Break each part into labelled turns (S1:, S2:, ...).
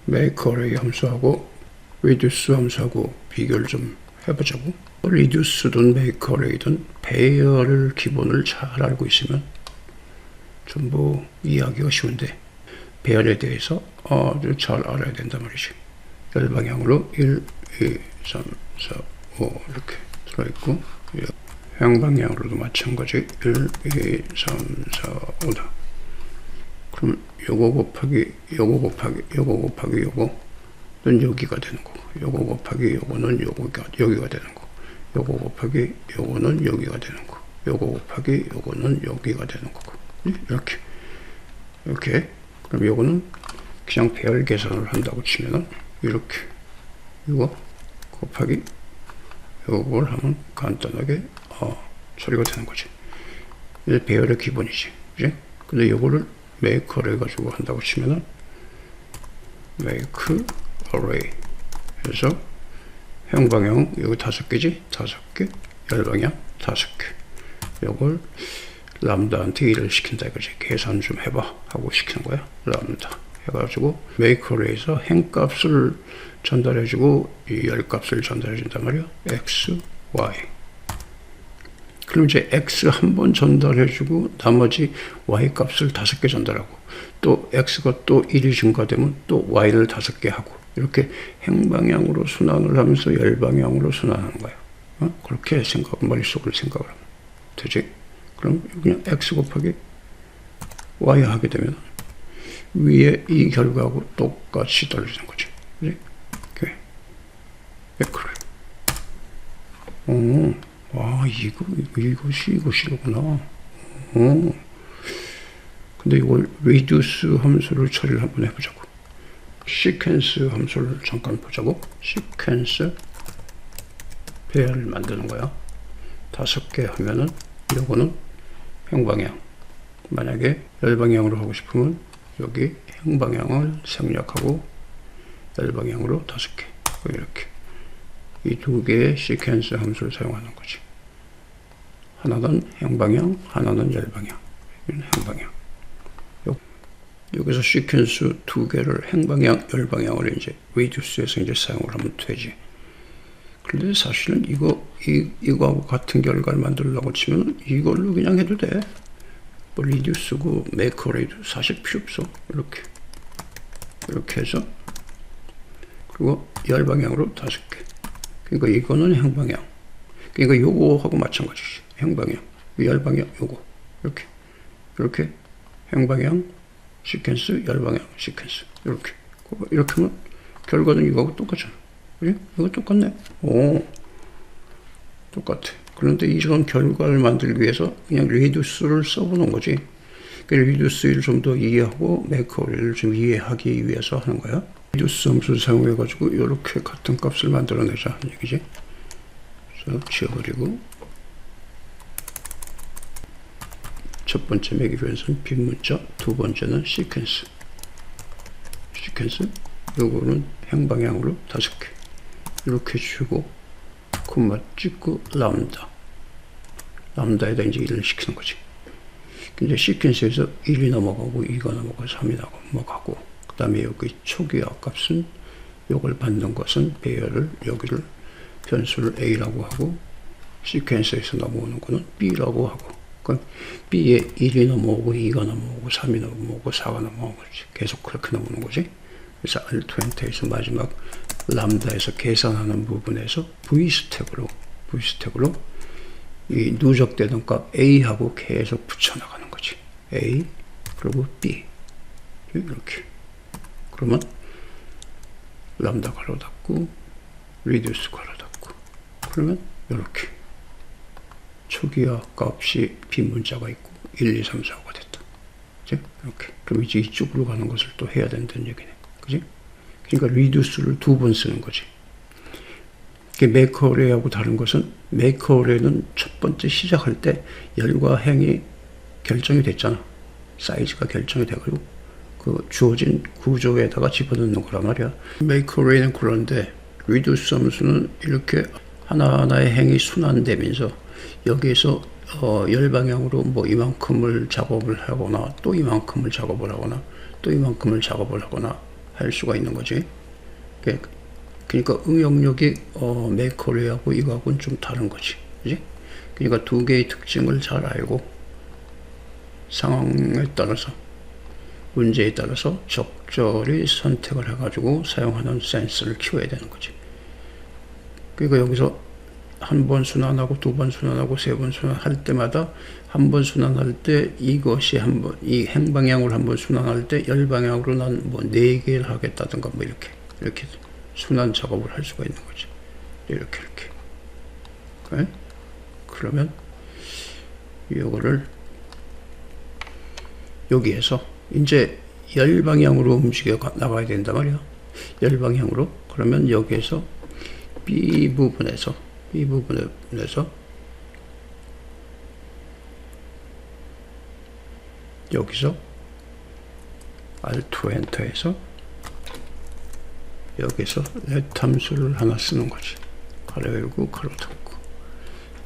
S1: make array 함수하고 reduce 함수하고 비교를 좀 해보자고. reduce든 make array든 배열을 기본을 잘 알고 있으면 전부 이해하기가 쉬운데 배열에 대해서 아주 잘 알아야 된단 말이지. 열 방향으로 1, 2, 3, 4, 5 이렇게 들어있고 양방향으로도 마찬가지 1, 2, 3, 4, 5다. 그럼 요거 곱하기 요거 곱하기 요거 곱하기 요거는 여기가 되는 거고, 요거 곱하기 요거는 여기가 되는 거고, 요거 곱하기 요거는 여기가 되는 거고, 요거 곱하기 요거는 여기가 되는 거고. 이렇게 그럼 요거는 그냥 배열 계산을 한다고 치면은 이렇게 이거 곱하기 요걸 하면 간단하게 처리가 되는 거지. 이게 배열의 기본이지, 그지? 근데 요거를 make array 가지고 한다고 치면은 make array 해서 형방향 여기 5개지? 5개, 열방향 5개. 요걸 람다한테 일을 시킨다 이거지. 계산 좀 해봐 하고 시키는 거야. 람다 해가지고 make array에서 행값을 전달해주고 이 열값을 전달해준단 말이야. x, y. 그럼 이제 x 한 번 전달해주고 나머지 y 값을 5개 전달하고 또 x가 또 1이 증가되면 또 y를 5개 하고 이렇게 행방향으로 순환을 하면서 열방향으로 순환하는 거야. 그렇게 머릿속으로 생각을 하면 되지. 그럼 그냥 x 곱하기 y 하게 되면 위에 이 결과하고 똑같이 떨어지는 거지. 그지? 그래. 와, 이것이로구나. 근데 이걸 reduce 함수를 처리를 한번 해보자고. sequence 함수를 잠깐 보자고. sequence 배열을 만드는 거야. 5개 하면은 요거는 행방향. 만약에 열방향으로 하고 싶으면 여기 행방향을 생략하고 열방향으로 5개. 이렇게. 이 2개의 시퀀스 함수를 사용하는 거지. 하나는 행방향, 하나는 열방향. 이건 행방향. 여기서 시퀀스 2개를 행방향, 열방향으로 이제 reduce에서 이제 사용을 하면 되지. 그런데 사실은 이거하고 같은 결과를 만들려고 치면 이걸로 그냥 해도 돼. 뭐 reduce고 make array도 사실 필요 없어. 이렇게 해서 그리고 열방향으로 5개. 그러니까 이거는 행방향. 그러니까 요거하고 마찬가지지. 행방향, 열방향, 요거. 이렇게 행방향, 시퀀스, 열방향, 시퀀스. 이렇게 하면 결과는 이거하고 똑같잖아. 그지? 이거 똑같네. 똑같아. 그런데 이런 결과를 만들기 위해서 그냥 reduce를 써보는 거지. reduce를 좀 더 이해하고 make array를 좀 이해하기 위해서 하는 거야. reduce 함수를 사용해가지고 이렇게 같은 값을 만들어내자 하는 얘기지. 그래서 지워버리고 첫 번째 매기 변수는 빈문자, 두 번째는 시퀀스. 요거는 행방향으로 5개. 이렇게 주고 콤마 찍고 람다에다 이제 1을 시키는 거지. 근데 시퀀스에서 1이 넘어가고 2가 넘어가고 3이 넘어가고 그 다음에 여기 초기화 값은 요걸 받는 것은 배열을 여기를 변수를 A라고 하고 시퀀스에서 넘어오는 거는 B라고 하고 그러니까 B에 1이 넘어오고 2가 넘어오고 3이 넘어오고 4가 넘어오는 거지. 계속 그렇게 넘어오는 거지. 그래서 Alt 엔터에서 마지막 람다에서 계산하는 부분에서 V스택으로 이 누적되는 값 A하고 계속 붙여나가는 거지. A 그리고 B 이렇게. 그러면 람다 괄호 닫고 reduce 괄호 닫고 그러면 이렇게 초기화 값이 빈 문자가 있고 1, 2, 3, 4, 5가 됐다. 그치? 이렇게. 그럼 이제 이쪽으로 가는 것을 또 해야 된다는 얘기네. 그지? 그러니까 reduce를 2번 쓰는 거지. make array하고 다른 것은 make array는 첫 번째 시작할 때 열과 행이 결정이 됐잖아. 사이즈가 결정이 돼가지고 그 주어진 구조에다가 집어넣는 거란 말이야. make array는 그런데 reduce 함수는 이렇게 하나하나의 행이 순환되면서 여기에서 열방향으로 뭐 이만큼을 작업을 하거나 또 이만큼을 작업을 하거나 또 이만큼을 작업을 하거나 할 수가 있는 거지. 그러니까 응용력이 맥커리하고 이거하고는 좀 다른 거지. 그지? 그러니까 두 개의 특징을 잘 알고 상황에 따라서 문제에 따라서 적절히 선택을 해가지고 사용하는 센스를 키워야 되는 거지. 그러니까 여기서 한 번 순환하고 두 번 순환하고 세 번 순환할 때마다 한 번 순환할 때 이것이 한 번 이 행방향으로 한 번 순환할 때 열방향으로 난 뭐 4개를 하겠다든가 뭐 이렇게 순환 작업을 할 수가 있는 거지. 이렇게 그래? 그러면 이거를 여기에서 이제 열방향으로 움직여 나가야 된단 말이야. 열방향으로. 그러면 여기에서 B 부분에서 여기서 Alt 엔터에서 여기서 let 함수를 하나 쓰는 거지. 가로 열고 가로 닫고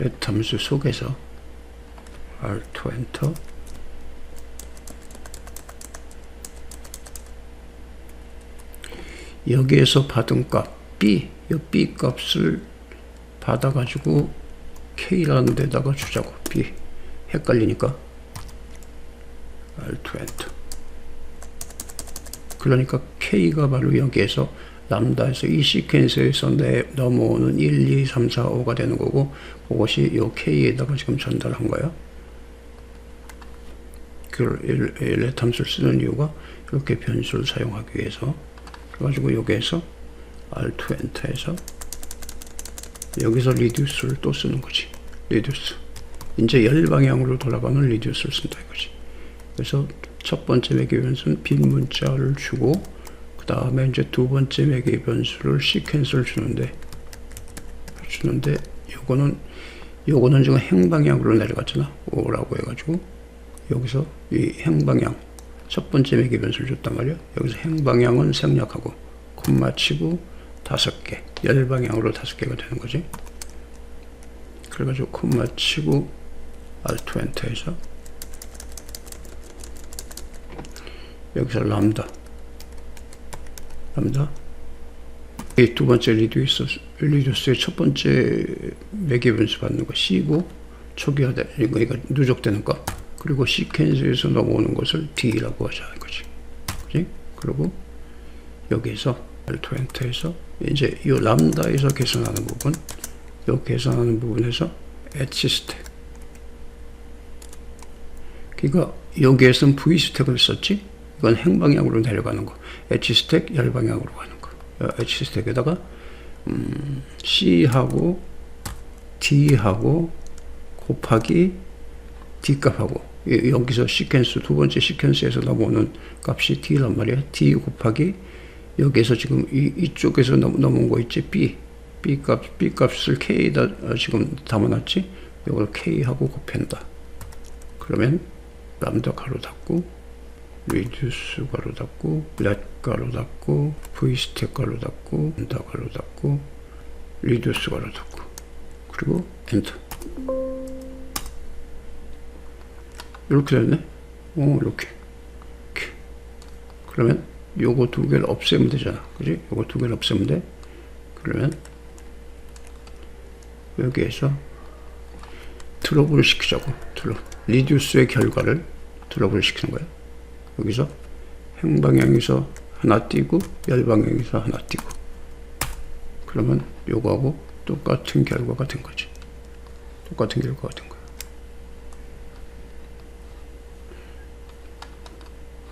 S1: let 함수 속에서 Alt 엔터 여기에서 받은 값 B, 이 B 값을 받아가지고 K라는 데다가 주자고. B 헷갈리니까 Alt 엔터. 그러니까 K가 바로 여기에서 람다에서 이 시퀀스에서 넘어오는 1, 2, 3, 4, 5가 되는 거고, 그것이 요 K에다가 지금 전달한 거야. 그 let 함수를 쓰는 이유가 이렇게 변수를 사용하기 위해서. 그래가지고 여기에서 Alt 엔터에서 여기서 reduce를 또 쓰는 거지. reduce. 이제 열방향으로 돌아가는 reduce를 쓴다 이거지. 그래서 첫 번째 매개 변수는 빈 문자를 주고, 그 다음에 이제 두 번째 매개 변수를 시퀀스를 주는데 요거는 지금 행방향으로 내려갔잖아. 5라고 해가지고 여기서 이 행방향 첫 번째 매개 변수를 줬단 말이야. 여기서 행방향은 생략하고 콤마 치고 5개 열방향으로 5개가 되는 거지. 그래가지고 콤마 치고 Alt 엔터에서 여기서 람다 이 두 번째 리듀스의 첫 번째 매개 변수 받는 거 C고 초기화되는 그러니까 누적되는 거, 그리고 시퀀스에서 넘어오는 것을 D라고 하자 이거지. 그지? 그리고 여기에서 Alt 엔터에서 이제 이 람다에서 계산하는 부분, 이 계산하는 부분에서 H 스택. 그러니까 여기에서는 V 스택을 썼지. 이건 행방향으로 내려가는 거. H 스택 열방향으로 가는 거. H 스택에다가 C하고 D하고 곱하기 D 값하고 여기서 시퀀스 두 번째 시퀀스에서 넘어오는 값이 D란 말이야. D 곱하기 여기에서 지금 이쪽에서 넘어온 거 있지. B 값을 K에다 지금 담아놨지. 이걸 K하고 곱한다. 그러면 람다 가로 닫고 reduce 가로 닫고 let 가로 닫고 v스택 가로 닫고 람다 가로 닫고 reduce 가로 닫고 그리고 엔터. 이렇게 됐네. 이렇게. 그러면 요거 두 개를 없애면 되잖아. 그지? 요거 두 개를 없애면 돼. 그러면 여기에서 드롭을 시키자고. 리듀스의 결과를 드롭을 시키는 거야. 여기서 행방향에서 하나 띄고 열방향에서 하나 띄고, 그러면 요거하고 똑같은 결과가 된 거지. 똑같은 결과가 된 거야.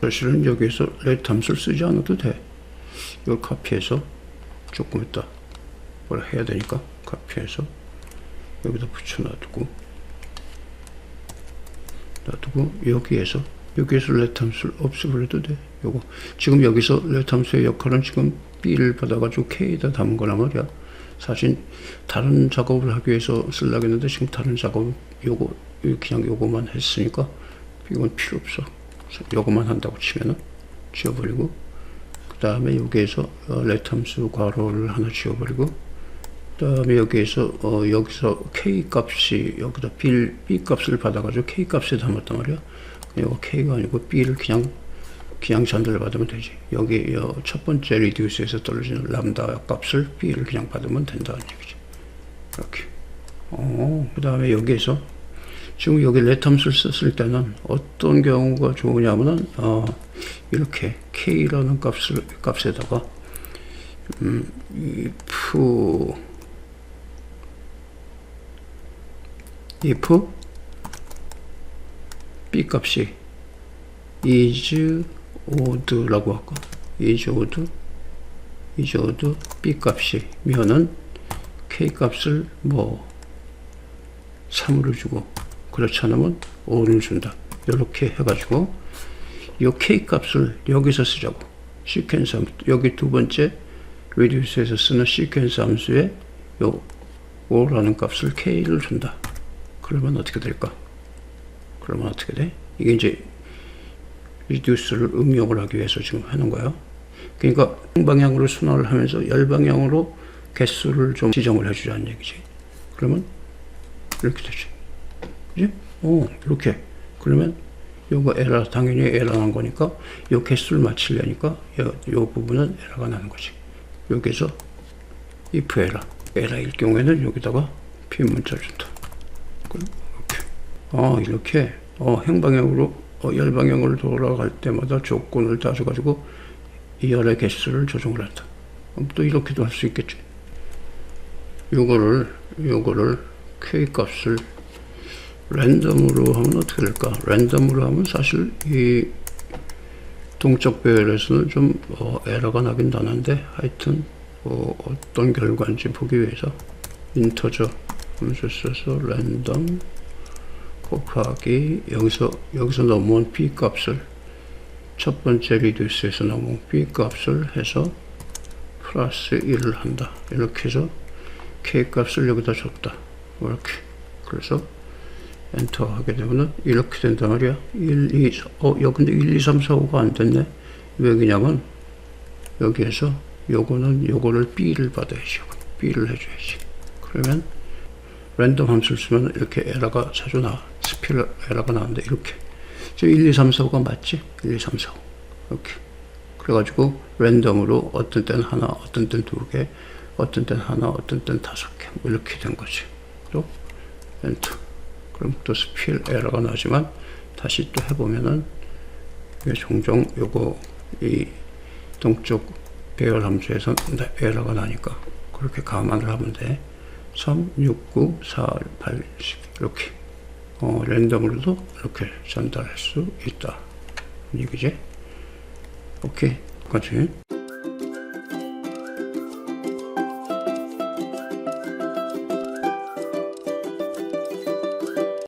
S1: 사실은 여기에서 let 함수를 쓰지 않아도 돼. 이걸 카피해서 조금 있다 뭘 해야 되니까 카피해서 여기다 붙여 놔두고 여기에서 let 함수를 없애버려도 돼. 요거 지금 여기서 let 함수의 역할은 지금 B를 받아가지고 K에다 담은 거란 말이야. 사실 다른 작업을 하기 위해서 쓰려고 했는데 지금 다른 작업 그냥 요거만 했으니까 이건 필요 없어. 요거만 한다고 치면은 지워버리고, 그 다음에 여기에서 let 함수 괄호를 하나 지워버리고, 그 다음에 여기서 K 값이 여기다 B 값을 받아가지고 K 값에 담았단 말이야. 이거 K가 아니고 B를 그냥 그냥 전달을 받으면 되지. 여기 첫 번째 리듀스에서 떨어지는 람다 값을 b를 그냥 받으면 된다는 얘기죠. 이렇게. 그 다음에 여기에서 지금 여기 let 함수를 썼을 때는 어떤 경우가 좋으냐면은 이렇게 k라는 값에다가 if b 값이 is odd라고 할까? is odd b 값이 면은 k 값을 뭐 3으로 주고 그렇지 않으면 5를 준다. 이렇게 해가지고 이 k 값을 여기서 쓰자고. 시퀀스 함수, 여기 두 번째 reduce에서 쓰는 시퀀스 함수에 요 5라는 값을 k를 준다. 그러면 어떻게 될까? 그러면 어떻게 돼? 이게 이제 reduce를 응용을 하기 위해서 지금 하는 거예요. 그러니까 방향으로 순환을 하면서 열방향으로 개수를 좀 지정을 해주자는 얘기지. 그러면 이렇게 되지. 그지? 이렇게. 그러면 요거 에러, 당연히 에러 난 거니까 요 개수를 맞추려니까 요 부분은 에러가 나는 거지. 여기서 if 에러일 경우에는 여기다가 빈 문자 준다. 이렇게 행방향으로 열방향으로 돌아갈 때마다 조건을 다 줘가지고 이 열의 개수를 조정을 한다. 그럼 또 이렇게도 할 수 있겠지. 요거를 k 값을 랜덤으로 하면 어떻게 될까? 랜덤으로 하면 사실 이 동적 배열에서는 좀 에러가 나긴 나는데 하여튼 어떤 결과인지 보기 위해서 인터저 함수 써서 랜덤 곱하기 여기서 넘어온 b 값을 첫 번째 리듀스에서 넘어온 b 값을 해서 플러스 1을 한다. 이렇게 해서 k 값을 여기다 줬다. 이렇게. 그래서 엔터 하게 되면은 이렇게 된단 말이야. 1, 2, 4, 근데 1, 2, 3, 4, 5가 안 됐네. 왜 그냐면 여기에서 요거를 b를 받아야지. b를 해줘야지. 그러면 랜덤 함수를 쓰면 이렇게 에러가 자주 나와. 스피럴 에러가 나오는데 이렇게. 1, 2, 3, 4, 5가 맞지? 1, 2, 3, 4, 5. 이렇게. 그래가지고 랜덤으로 어떤 때는 하나, 어떤 때는 두 개, 어떤 때는 하나, 어떤 때는 5개. 뭐 이렇게 된 거지. 또 엔터. 그럼 또 스피럴 에러가 나지만 다시 또 해보면은 종종 이 동쪽 배열 함수에서 에러가 나니까 그렇게 감안을 하면 돼. 3, 6, 9, 4, 8, 10 이렇게 랜덤으로도 이렇게 전달할 수 있다. 얘기지? 오케이, 같이.